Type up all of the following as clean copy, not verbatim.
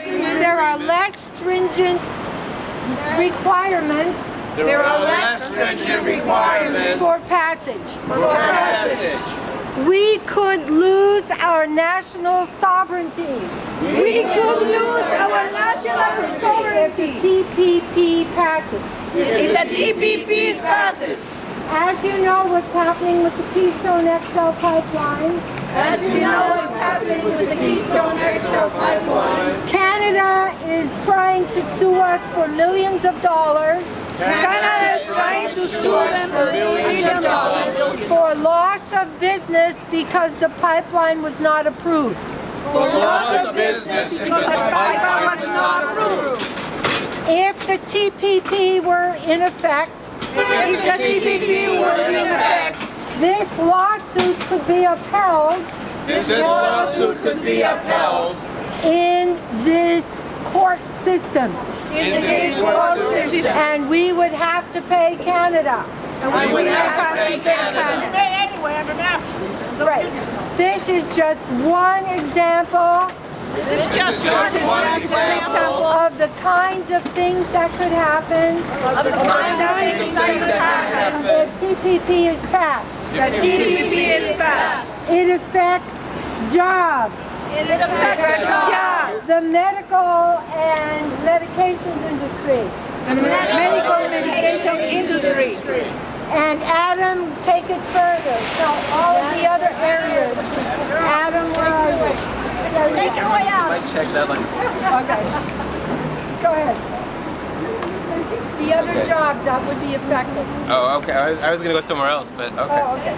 There are less stringent requirements. There are less stringent requirements for passage. We could lose our national sovereignty. We could lose our national sovereignty if the TPP passes. if the TPP passes. As you know what's happening with the Keystone XL pipeline. As you know what's happening with the Keystone XL pipeline. Canada is trying to sue us for millions of dollars. Canada is trying to sue us for millions of dollars for loss of business because the pipeline was not approved. for loss of business because the pipeline was not approved. If the TPP were in effect, If the TPP were in effect, this lawsuit could be upheld this lawsuit could be upheld in this court system. in this court system. And we would have to pay Canada. We would have to pay Canada. Anyway, under NAFTA. Right. This is just one example This is just one example of the kinds of things that could happen of the kind of things that could happen if TPP is passed. The TPP is passed. It affects jobs, It affects jobs. the medical and medications industry. The medical medication industry. And Adam, take it further. So all of the other areas. Adam, where are you? Take it away out. Check that line. Okay. Go ahead. The other jobs that would be affected. Oh, okay. I was gonna go somewhere else, but okay. Oh, okay.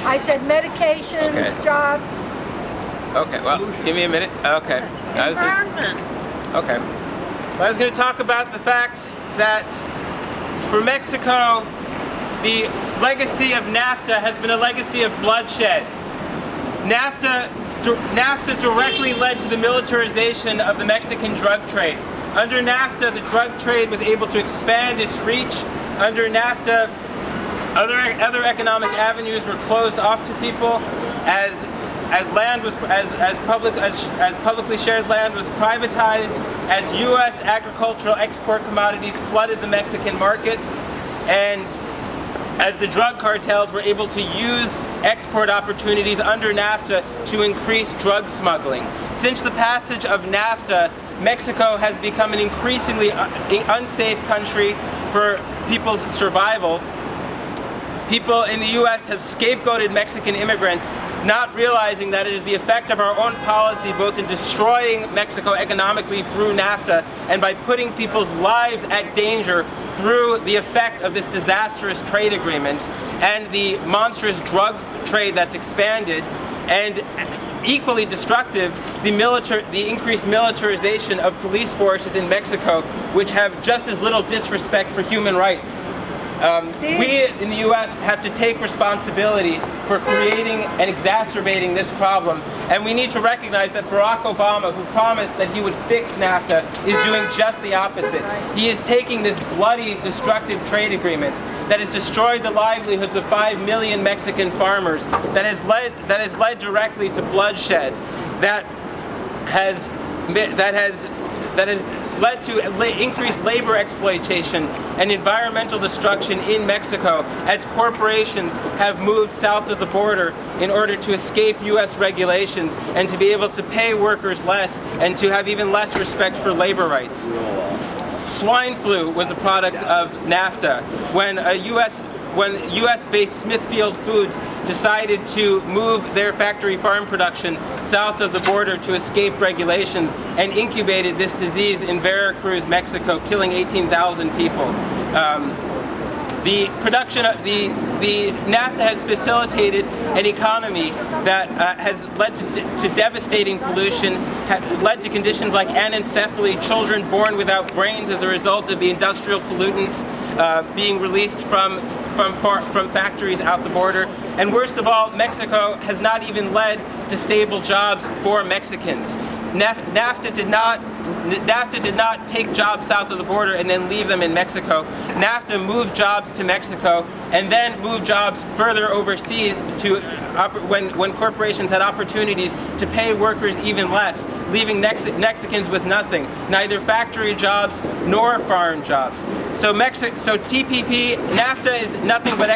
I said medications, Okay. jobs. Okay. Well, give me a minute. Okay. Environment. Okay. Well, I was going to talk about the fact that for Mexico, the legacy of NAFTA has been a legacy of bloodshed. NAFTA directly led to the militarization of the Mexican drug trade. Under NAFTA, the drug trade was able to expand its reach. Under NAFTA, other economic avenues were closed off to people as publicly shared land was privatized, as U.S. agricultural export commodities flooded the Mexican markets, and as the drug cartels were able to use export opportunities under NAFTA to increase drug smuggling. Since the passage of NAFTA, Mexico has become an increasingly unsafe country for people's survival. People in the U.S. have scapegoated Mexican immigrants, not realizing that it is the effect of our own policy both in destroying Mexico economically through NAFTA and by putting people's lives at danger through the effect of this disastrous trade agreement and the monstrous drug trade that's expanded, and equally destructive, the increased militarization of police forces in Mexico, which have just as little disrespect for human rights. We in the U.S. have to take responsibility for creating and exacerbating this problem, and we need to recognize that Barack Obama, who promised that he would fix NAFTA, is doing just the opposite. He is taking this bloody, destructive trade agreement that has destroyed the livelihoods of 5 million Mexican farmers, that has led directly to bloodshed, that has led to increased labor exploitation and environmental destruction in Mexico as corporations have moved south of the border in order to escape U.S. regulations and to be able to pay workers less and to have even less respect for labor rights. Swine flu was a product of NAFTA when U.S.-based Smithfield Foods decided to move their factory farm production south of the border to escape regulations and incubated this disease in Veracruz, Mexico, killing 18,000 people. The NAFTA has facilitated an economy that has led to devastating pollution, led to conditions like anencephaly, children born without brains as a result of the industrial pollutants being released from factories out the border. And worst of all, Mexico has not even led to stable jobs for Mexicans. NAFTA did not take jobs south of the border and then leave them in Mexico. NAFTA moved jobs to Mexico and then moved jobs further overseas to when corporations had opportunities to pay workers even less. leaving Mexicans with nothing, neither factory jobs nor foreign jobs. So TPP, NAFTA is nothing but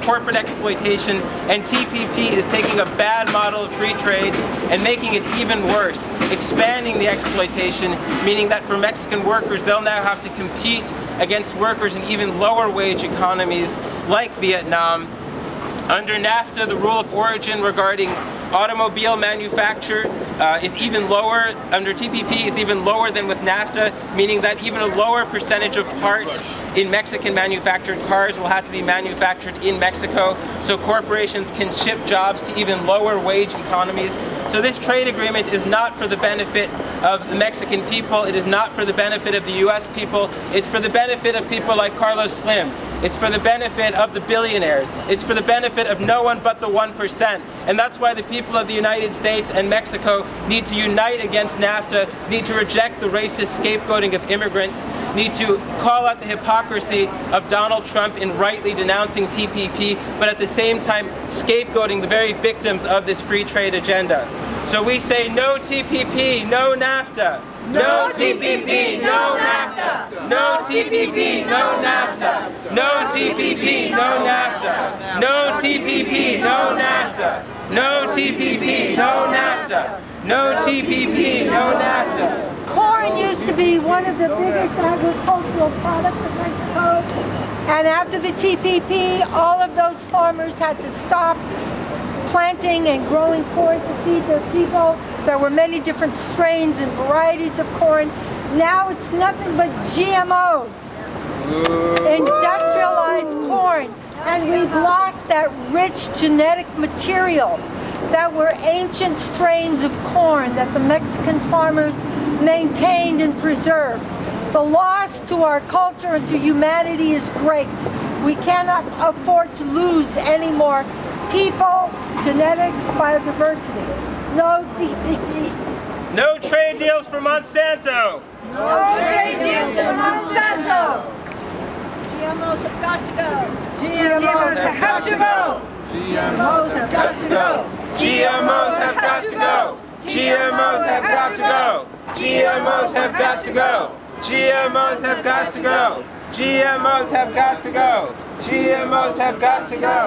corporate exploitation, and TPP is taking a bad model of free trade and making it even worse, expanding the exploitation, meaning that for Mexican workers, they'll now have to compete against workers in even lower wage economies like Vietnam. Under NAFTA, the rule of origin regarding automobile manufacture is even lower. Under TPP, is even lower than with NAFTA, meaning that even a lower percentage of parts in Mexican manufactured cars will have to be manufactured in Mexico, so corporations can ship jobs to even lower wage economies. So this trade agreement is not for the benefit of the Mexican people, it is not for the benefit of the US people, it's for the benefit of people like Carlos Slim, it's for the benefit of the billionaires, it's for the benefit of no one but the 1%. And that's why the people of the United States and Mexico need to unite against NAFTA, need to reject the racist scapegoating of immigrants, need to call out the hypocrisy of Donald Trump in rightly denouncing TPP, but at the same time scapegoating the very victims of this free trade agenda. So we say no TPP, no NAFTA. No TPP, no NAFTA. No TPP, no NAFTA. No TPP, no NAFTA. No TPP, no NAFTA. No TPP, no NAFTA. No TPP, no NAFTA. Corn used to be one of the biggest agricultural products of Mexico, and after the TPP, all of those farmers had to stop planting and growing corn to feed their people. There were many different strains and varieties of corn. Now it's nothing but GMOs, industrialized corn, and we've lost that rich genetic material that were ancient strains of corn that the Mexican farmers maintained and preserved. The loss to our culture and to humanity is great. We cannot afford to lose any more people, genetics, biodiversity. No TPP. No trade deals for Monsanto. No trade deals for Monsanto. GMOs have got to go. GMOs have got to go. GMOs have got to go. GMOs have got to go. GMOs have got to go. GMOs have got to go. GMOs have got to go. GMOs have got to go. GMOs have got to go.